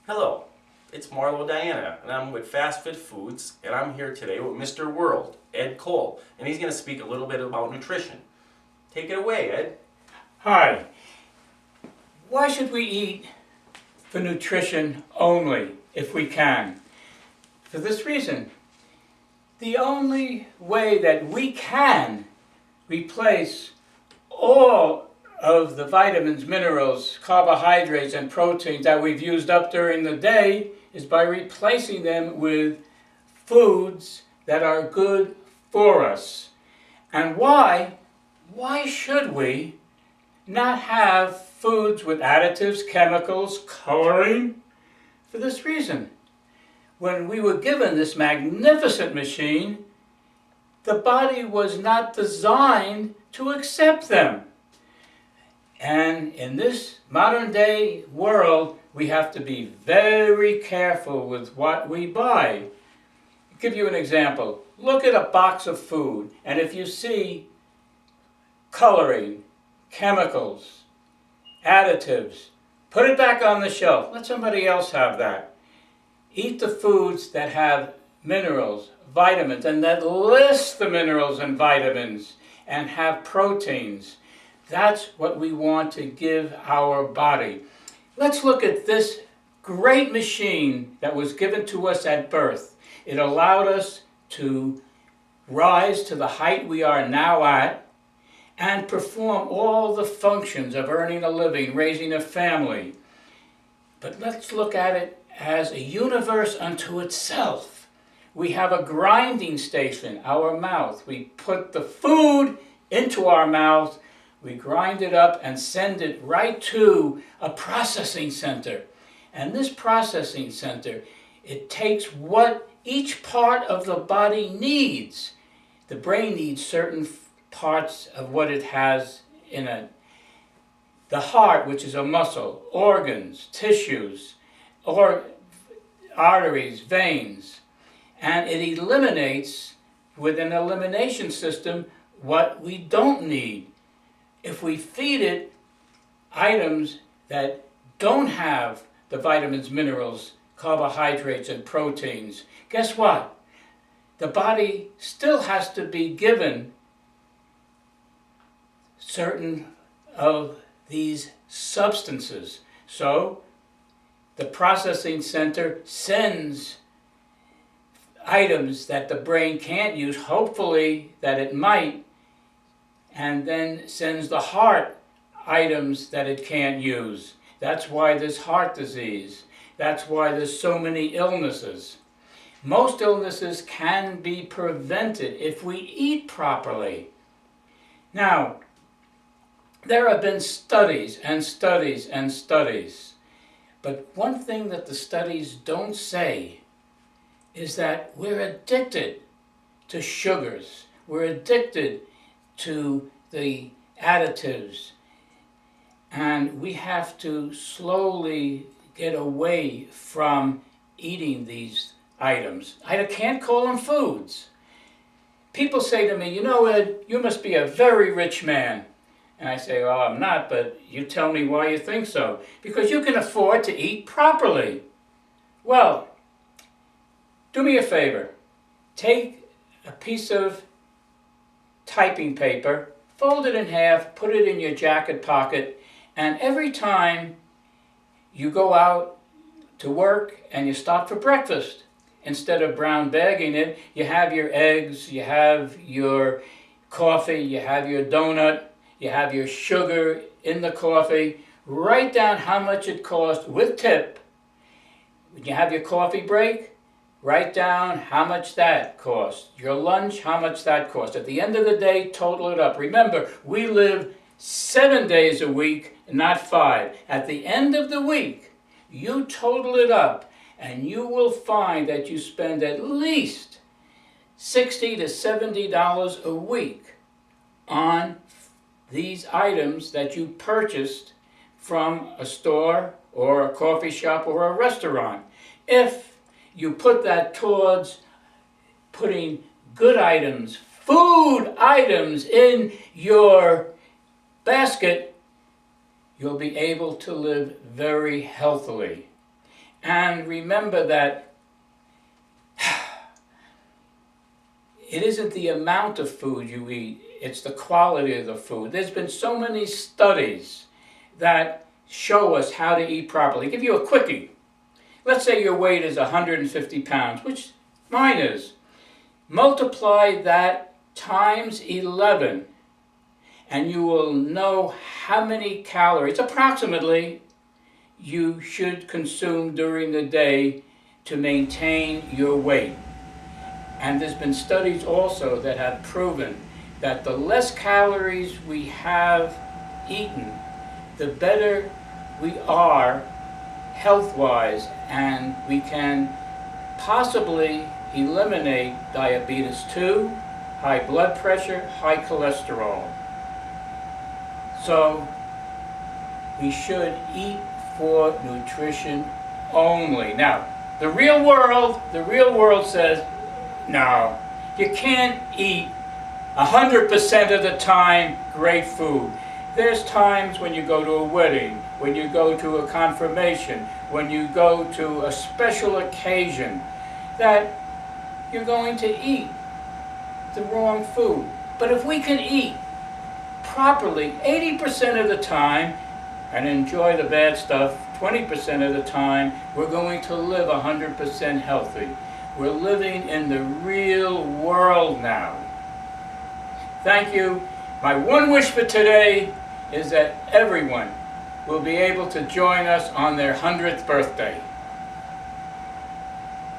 Hello, it's Marlo Diana, and I'm with Fast Fit Foods, and I'm here today with Mr. World, Ed Cole, and he's going to speak a little bit about nutrition. Take it away, Ed. Hi. Why should we eat for nutrition only if we can? For this reason. The only way that we can replace all of the vitamins, minerals, carbohydrates, and proteins that we've used up during the day is by replacing them with foods that are good for us. And why? Why should we not have foods with additives, chemicals, coloring? For this reason. When we were given this magnificent machine, the body was not designed to accept them. And in this modern day world, we have to be very careful with what we buy. I'll give you an example. Look at a box of food, and if you see coloring, chemicals, additives, put it back on the shelf. Let somebody else have that. Eat the foods that have minerals, vitamins, and that list the minerals and vitamins and have proteins. That's what we want to give our body. Let's look at this great machine that was given to us at birth. It allowed us to rise to the height we are now at and perform all the functions of earning a living, raising a family. But let's look at it as a universe unto itself. We have a grinding station, our mouth. We put the food into our mouth, we grind it up and send it right to a processing center. And this processing center, it takes what each part of the body needs. The brain needs certain parts of what it has in it. The heart, which is a muscle, organs, tissues, or arteries, veins, and it eliminates with an elimination system what we don't need. If we feed it items that don't have the vitamins, minerals, carbohydrates, and proteins, guess what? The body still has to be given certain of these substances. So the processing center sends items that the brain can't use, hopefully that it might, and then sends the heart items that it can't use. That's why there's heart disease. That's why there's so many illnesses. Most illnesses can be prevented if we eat properly. Now, there have been studies and studies and studies. But one thing that the studies don't say is that we're addicted to sugars. We're addicted to the additives. And we have to slowly get away from eating these items. I can't call them foods. People say to me, you know, Ed, you must be a very rich man. And I say, well, I'm not, but you tell me why you think so. Because you can afford to eat properly. Well, do me a favor. Take a piece of typing paper, fold it in half, put it in your jacket pocket, and every time you go out to work and you stop for breakfast, instead of brown bagging it, you have your eggs, you have your coffee, you have your donut, you have your sugar in the coffee. Write down how much it costs with tip. When you have your coffee break, write down how much that costs. Your lunch, how much that costs. At the end of the day, total it up. Remember, we live 7 days a week, not 5. At the end of the week, you total it up, and you will find that you spend at least $60 to $70 a week on these items that you purchased from a store or a coffee shop or a restaurant. If you put that towards putting good items, food items in your basket, you'll be able to live very healthily. And remember that it isn't the amount of food you eat, it's the quality of the food. There's been so many studies that show us how to eat properly. I'll give you a quickie. Let's say your weight is 150 pounds, which mine is. Multiply that times 11, and you will know how many calories, approximately, you should consume during the day to maintain your weight. And there's been studies also that have proven that the less calories we have eaten, the better we are health-wise, and we can possibly eliminate diabetes 2, high blood pressure, high cholesterol. So we should eat for nutrition only. Now, the real world says, no, you can't eat 100% of the time great food. There's times when you go to a wedding, when you go to a confirmation, when you go to a special occasion, that you're going to eat the wrong food. But if we can eat properly 80% of the time and enjoy the bad stuff 20% of the time, we're going to live 100% healthy. We're living in the real world now. Thank you. My one wish for today is that everyone will be able to join us on their 100th birthday.